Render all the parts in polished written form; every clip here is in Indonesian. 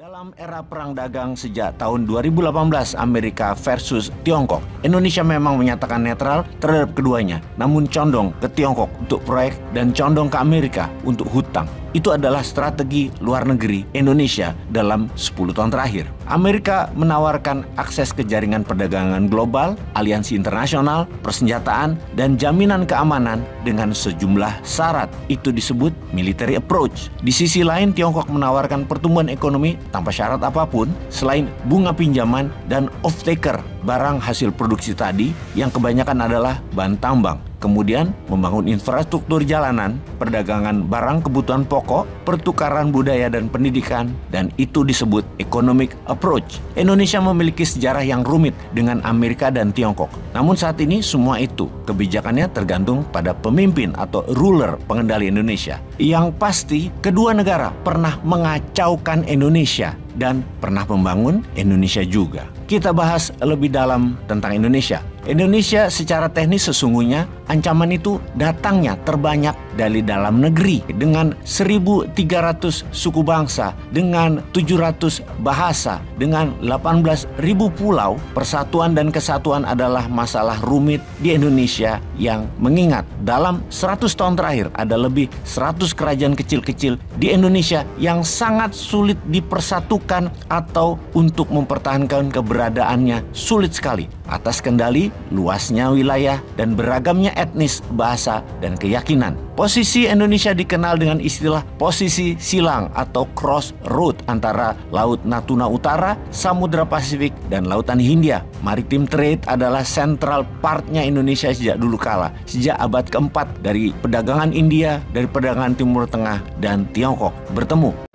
Dalam era perang dagang sejak tahun 2018 Amerika versus Tiongkok, Indonesia memang menyatakan netral terhadap keduanya, namun condong ke Tiongkok untuk proyek dan condong ke Amerika untuk hutang. Itu adalah strategi luar negeri Indonesia dalam 10 tahun terakhir. Amerika menawarkan akses ke jaringan perdagangan global, aliansi internasional, persenjataan, dan jaminan keamanan dengan sejumlah syarat. Itu disebut military approach. Di sisi lain, Tiongkok menawarkan pertumbuhan ekonomi tanpa syarat apapun selain bunga pinjaman dan off-taker barang hasil produksi tadi yang kebanyakan adalah bahan tambang. Kemudian membangun infrastruktur jalanan, perdagangan barang kebutuhan pokok, pertukaran budaya dan pendidikan, dan itu disebut economic approach. Indonesia memiliki sejarah yang rumit dengan Amerika dan Tiongkok. Namun saat ini semua itu kebijakannya tergantung pada pemimpin atau ruler pengendali Indonesia. Yang pasti kedua negara pernah mengacaukan Indonesia dan pernah membangun Indonesia juga. Kita bahas lebih dalam tentang Indonesia. Indonesia secara teknis sesungguhnya ancaman itu datangnya terbanyak dari dalam negeri dengan 1.300 suku bangsa, dengan 700 bahasa, dengan 18.000 pulau. Persatuan dan kesatuan adalah masalah rumit di Indonesia yang mengingat dalam 100 tahun terakhir ada lebih 100 kerajaan kecil-kecil di Indonesia yang sangat sulit dipersatukan atau untuk mempertahankan keberadaannya sulit sekali atas kendali luasnya wilayah dan beragamnya etnis, bahasa, dan keyakinan. Posisi Indonesia dikenal dengan istilah posisi silang atau crossroad antara Laut Natuna Utara, Samudra Pasifik, dan Lautan Hindia. Maritime trade adalah central partnya Indonesia sejak dulu kala, sejak abad keempat dari perdagangan India, dari perdagangan Timur Tengah, dan Tiongkok bertemu.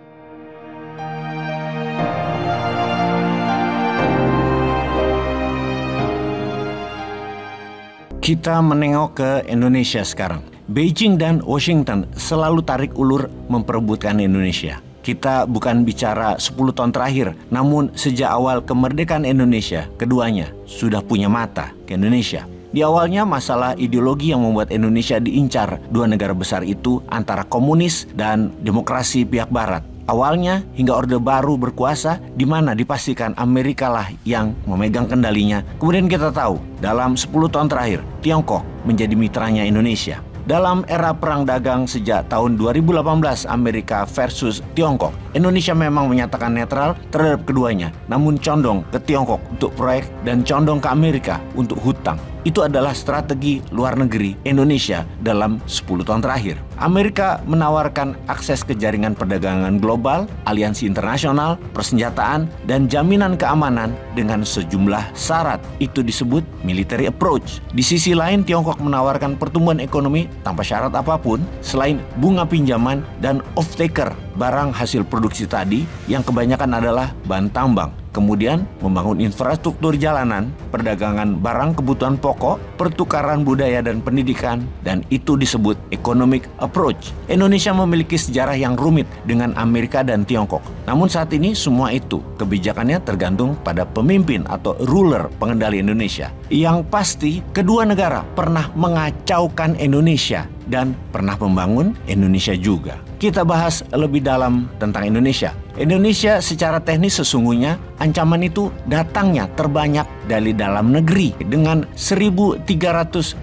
Kita menengok ke Indonesia sekarang. Beijing dan Washington selalu tarik ulur memperebutkan Indonesia. Kita bukan bicara 10 tahun terakhir, namun sejak awal kemerdekaan Indonesia, keduanya sudah punya mata ke Indonesia. Di awalnya masalah ideologi yang membuat Indonesia diincar dua negara besar itu antara komunis dan demokrasi pihak barat. Awalnya hingga Orde Baru berkuasa di mana dipastikan Amerika lah yang memegang kendalinya. Kemudian kita tahu dalam 10 tahun terakhir Tiongkok menjadi mitranya Indonesia. Dalam era perang dagang sejak tahun 2018 Amerika versus Tiongkok, Indonesia memang menyatakan netral terhadap keduanya, namun condong ke Tiongkok untuk proyek dan condong ke Amerika untuk hutang. Itu adalah strategi luar negeri Indonesia dalam 10 tahun terakhir. Amerika menawarkan akses ke jaringan perdagangan global, aliansi internasional, persenjataan, dan jaminan keamanan dengan sejumlah syarat. Itu disebut military approach. Di sisi lain, Tiongkok menawarkan pertumbuhan ekonomi tanpa syarat apapun selain bunga pinjaman dan off-taker barang hasil produksi tadi yang kebanyakan adalah bahan tambang. Kemudian membangun infrastruktur jalanan, perdagangan barang kebutuhan pokok, pertukaran budaya dan pendidikan, dan itu disebut economic approach. Indonesia memiliki sejarah yang rumit dengan Amerika dan Tiongkok. Namun saat ini semua itu kebijakannya tergantung pada pemimpin atau ruler pengendali Indonesia. Yang pasti kedua negara pernah mengacaukan Indonesia dan pernah membangun Indonesia juga. Kita bahas lebih dalam tentang Indonesia. Indonesia secara teknis sesungguhnya ancaman itu datangnya terbanyak dari dalam negeri dengan 1.300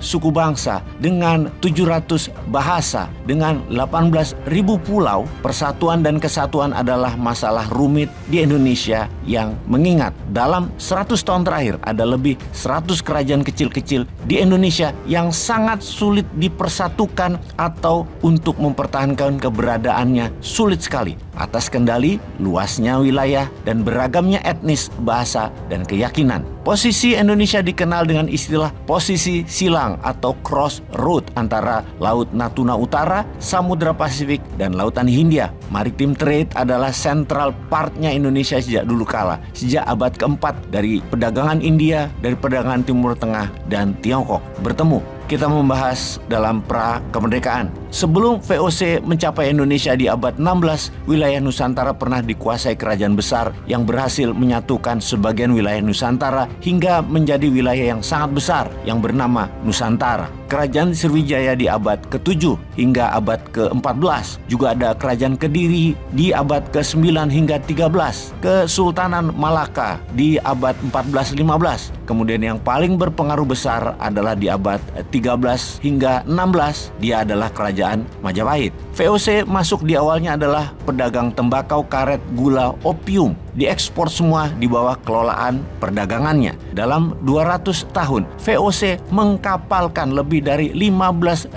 suku bangsa, dengan 700 bahasa, dengan 18.000 pulau. Persatuan dan kesatuan adalah masalah rumit di Indonesia yang mengingat dalam 100 tahun terakhir ada lebih 100 kerajaan kecil-kecil di Indonesia yang sangat sulit dipersatukan atau untuk mempertahankan keberadaannya sulit sekali atas kendali luasnya wilayah dan beragamnya etnis, bahasa, dan keyakinan. Posisi Indonesia dikenal dengan istilah posisi silang atau crossroad antara Laut Natuna Utara, Samudra Pasifik, dan Lautan Hindia. Maritime trade adalah central partnya Indonesia sejak dulu kala, sejak abad keempat dari perdagangan India, dari perdagangan Timur Tengah, dan Tiongkok bertemu. Kita membahas dalam pra kemerdekaan. Sebelum VOC mencapai Indonesia di abad 16, wilayah Nusantara pernah dikuasai kerajaan besar yang berhasil menyatukan sebagian wilayah Nusantara hingga menjadi wilayah yang sangat besar yang bernama Nusantara. Kerajaan Sriwijaya di abad ke-7 hingga abad ke-14. Juga ada kerajaan Kediri di abad ke-9 hingga 13. Kesultanan Malaka di abad 14-15. Kemudian yang paling berpengaruh besar adalah di abad 13 hingga 16. Dia adalah kerajaan Majapahit. VOC masuk di awalnya adalah pedagang tembakau, karet, gula, opium. Diekspor semua di bawah kelolaan perdagangannya. Dalam 200 tahun, VOC mengkapalkan lebih dari 15.000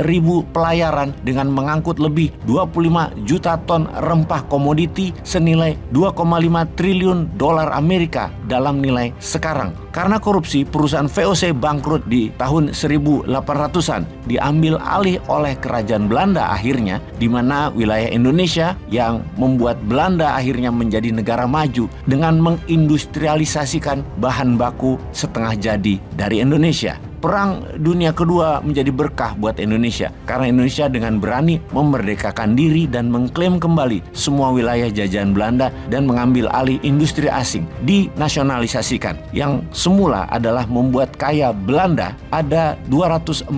pelayaran dengan mengangkut lebih 25 juta ton rempah komoditi senilai 2,5 triliun dolar Amerika dalam nilai sekarang. Karena korupsi, perusahaan VOC bangkrut di tahun 1800-an, diambil alih oleh kerajaan Belanda akhirnya, di mana wilayah Indonesia yang membuat Belanda akhirnya menjadi negara maju dengan mengindustrialisasikan bahan baku setengah jadi dari Indonesia. Perang Dunia Kedua menjadi berkah buat Indonesia karena Indonesia dengan berani memerdekakan diri dan mengklaim kembali semua wilayah jajahan Belanda dan mengambil alih industri asing, dinasionalisasikan. Yang semula adalah membuat kaya Belanda, ada 246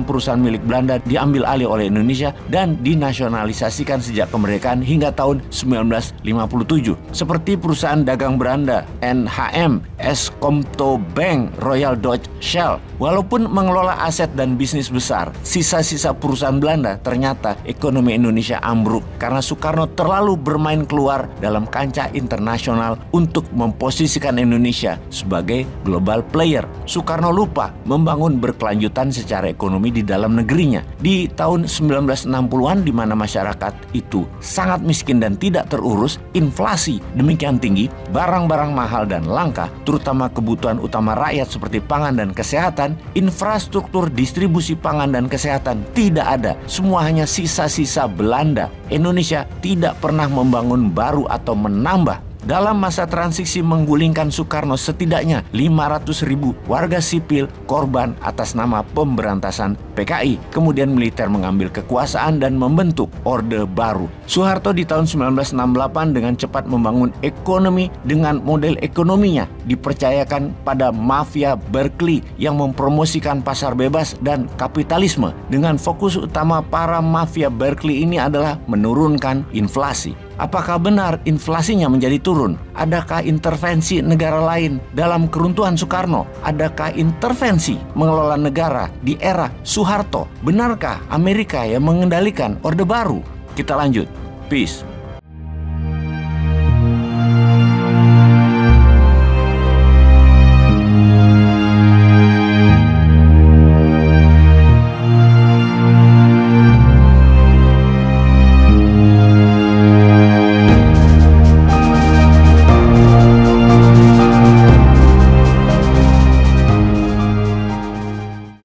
perusahaan milik Belanda diambil alih oleh Indonesia dan dinasionalisasikan sejak kemerdekaan hingga tahun 1957. Seperti perusahaan dagang Belanda, NHM, Eskomto Bank, Royal Dutch Shell. Walaupun mengelola aset dan bisnis besar, sisa-sisa perusahaan Belanda, ternyata ekonomi Indonesia ambruk karena Soekarno terlalu bermain keluar dalam kancah internasional untuk memposisikan Indonesia sebagai global player. Soekarno lupa membangun berkelanjutan secara ekonomi di dalam negerinya. Di tahun 1960-an di mana masyarakat itu sangat miskin dan tidak terurus, inflasi demikian tinggi, barang-barang mahal dan langka, terutama kebutuhan utama rakyat seperti pangan dan kesehatan, infrastruktur distribusi pangan dan kesehatan tidak ada. Semua hanya sisa-sisa Belanda. Indonesia tidak pernah membangun baru atau menambah. Dalam masa transisi menggulingkan Soekarno, setidaknya 500.000 warga sipil korban atas nama pemberantasan PKI. Kemudian militer mengambil kekuasaan dan membentuk Orde Baru. Soeharto di tahun 1968 dengan cepat membangun ekonomi dengan model ekonominya dipercayakan pada mafia Berkeley yang mempromosikan pasar bebas dan kapitalisme. Dengan fokus utama para mafia Berkeley ini adalah menurunkan inflasi. Apakah benar inflasinya menjadi turun? Adakah intervensi negara lain dalam keruntuhan Soekarno? Adakah intervensi mengelola negara di era Soeharto? Benarkah Amerika yang mengendalikan Orde Baru? Kita lanjut. Peace.